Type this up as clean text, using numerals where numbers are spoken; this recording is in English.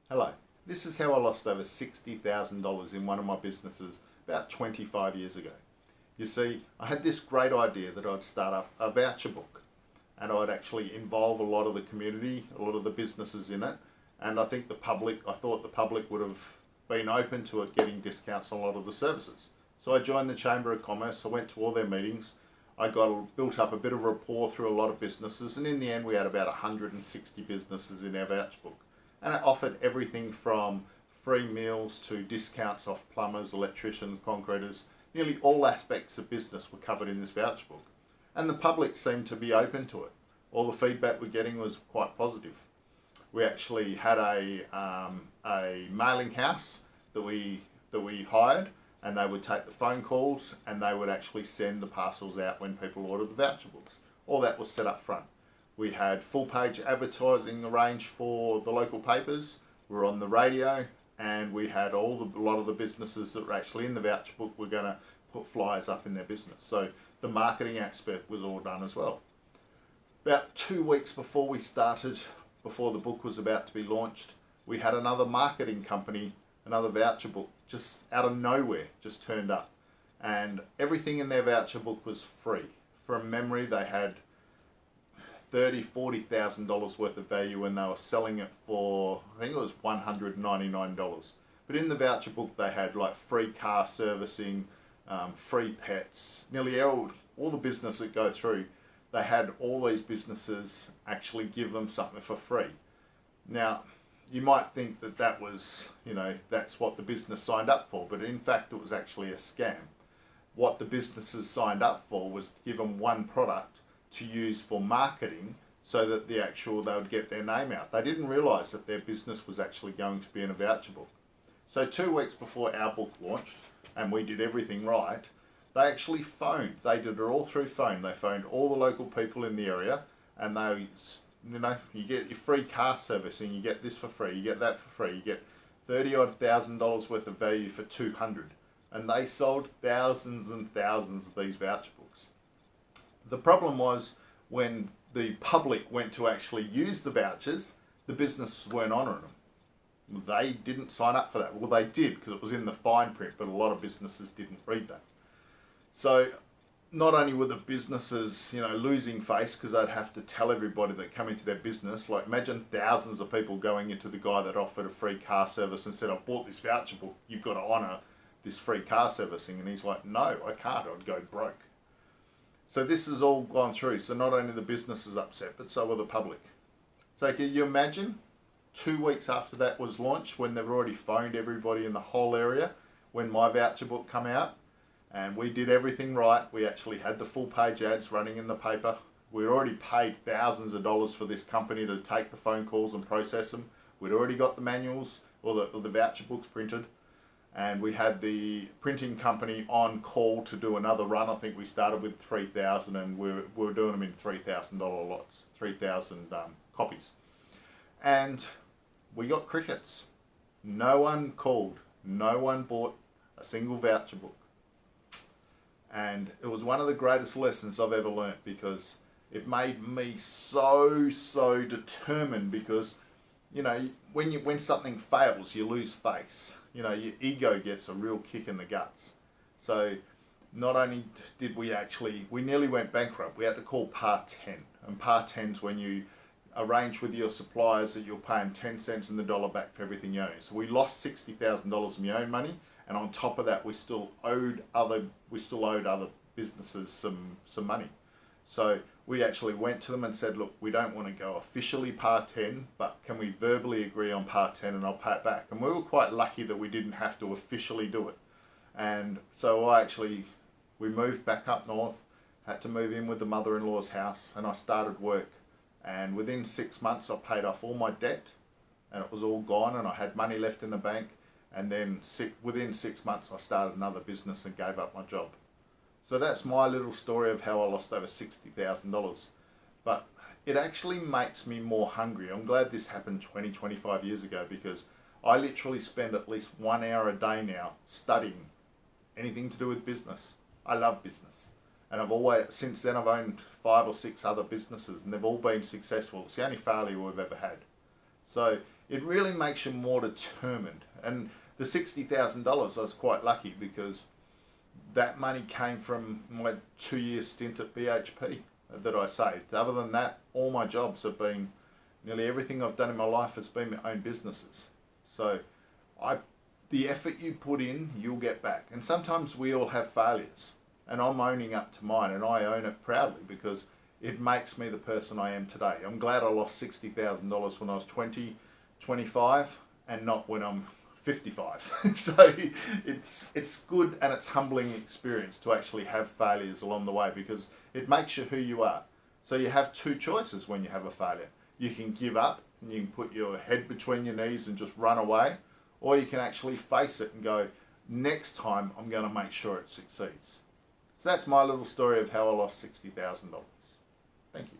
Hello. This is how I lost over $60,000 in one of my businesses about 25 years ago. You see, I had this great idea that I'd start up a voucher book and I'd actually involve a lot of the community, a lot of the businesses in it, and I thought the public would have been open to it getting discounts on a lot of the services. So I joined the Chamber of Commerce, I went to all their meetings, built up a bit of rapport through a lot of businesses, and in the end we had about 160 businesses in our voucher book. And it offered everything from free meals to discounts off plumbers, electricians, concreters. Nearly all aspects of business were covered in this voucher book. And the public seemed to be open to it. All the feedback we're getting was quite positive. We actually had a mailing house that we hired, and they would take the phone calls and they would actually send the parcels out when people ordered the voucher books. All that was set up front. We had full page advertising arranged for the local papers. We were on the radio, and we had a lot of the businesses that were actually in the voucher book were going to put flyers up in their business. So the marketing aspect was all done as well. About 2 weeks before before the book was about to be launched, we had another marketing company, another voucher book, just out of nowhere, just turned up. And everything in their voucher book was free. From memory, they had $40,000 worth of value when they were selling it for, I think it was $199. But in the voucher book they had like free car servicing, free pets, nearly all the business that go through, they had all these businesses actually give them something for free. Now, you might think that was, that's what the business signed up for, but in fact it was actually a scam. What the businesses signed up for was to give them one product to use for marketing so that they would get their name out. They didn't realise that their business was actually going to be in a voucher book. So 2 weeks before our book launched, and we did everything right, they actually phoned. They did it all through phone. They phoned all the local people in the area, and you get your free car servicing, you get this for free, you get that for free, you get $30,000 worth of value for $200. And they sold thousands and thousands of these voucher books. The problem was when the public went to actually use the vouchers, the businesses weren't honouring them. They didn't sign up for that. Well, they did because it was in the fine print, but a lot of businesses didn't read that. So not only were the businesses, losing face because they'd have to tell everybody that come into their business, like imagine thousands of people going into the guy that offered a free car service and said, I bought this voucher book, you've got to honour this free car servicing. And he's like, no, I can't, I'd go broke. So this has all gone through. So not only the business is upset, but so are the public. So can you imagine 2 weeks after that was launched, when they've already phoned everybody in the whole area, when my voucher book come out, and we did everything right. We actually had the full page ads running in the paper. We'd already paid thousands of dollars for this company to take the phone calls and process them. We'd already got the manuals or the voucher books printed. And we had the printing company on call to do another run. I think we started with 3,000 and we were doing them in $3,000 lots, 3,000 copies. And we got crickets. No one called. No one bought a single voucher book. And it was one of the greatest lessons I've ever learnt, because it made me so determined, because when something fails, you lose face. Your ego gets a real kick in the guts. So not only did we nearly went bankrupt. We had to call Part 10. And Part 10's when you arrange with your suppliers that you're paying 10 cents in the dollar back for everything you own. So we lost $60,000 in my own money, and on top of that we still owed other businesses some money. So we actually went to them and said, look, we don't want to go officially Part 10, but can we verbally agree on Part 10 and I'll pay it back? And we were quite lucky that we didn't have to officially do it. And so we moved back up north, had to move in with the mother-in-law's house, and I started work. And within 6 months I paid off all my debt, and it was all gone, and I had money left in the bank. And then within 6 months I started another business and gave up my job. So that's my little story of how I lost over $60,000. But it actually makes me more hungry. I'm glad this happened 25 years ago, because I literally spend at least 1 hour a day now studying anything to do with business. I love business. And since then I've owned 5 or 6 other businesses, and they've all been successful. It's the only failure we've ever had. So it really makes you more determined. And the $60,000, I was quite lucky because that money came from my 2-year stint at BHP that I saved. Other than that, all my jobs have been, nearly everything I've done in my life has been my own businesses. So the effort you put in, you'll get back. And sometimes we all have failures. And I'm owning up to mine, and I own it proudly because it makes me the person I am today. I'm glad I lost $60,000 when I was 20, 25, and not when I'm 55. So it's good, and it's humbling experience to actually have failures along the way because it makes you who you are. So you have two choices when you have a failure. You can give up and you can put your head between your knees and just run away, or you can actually face it and go, next time I'm going to make sure it succeeds. So that's my little story of how I lost $60,000. Thank you.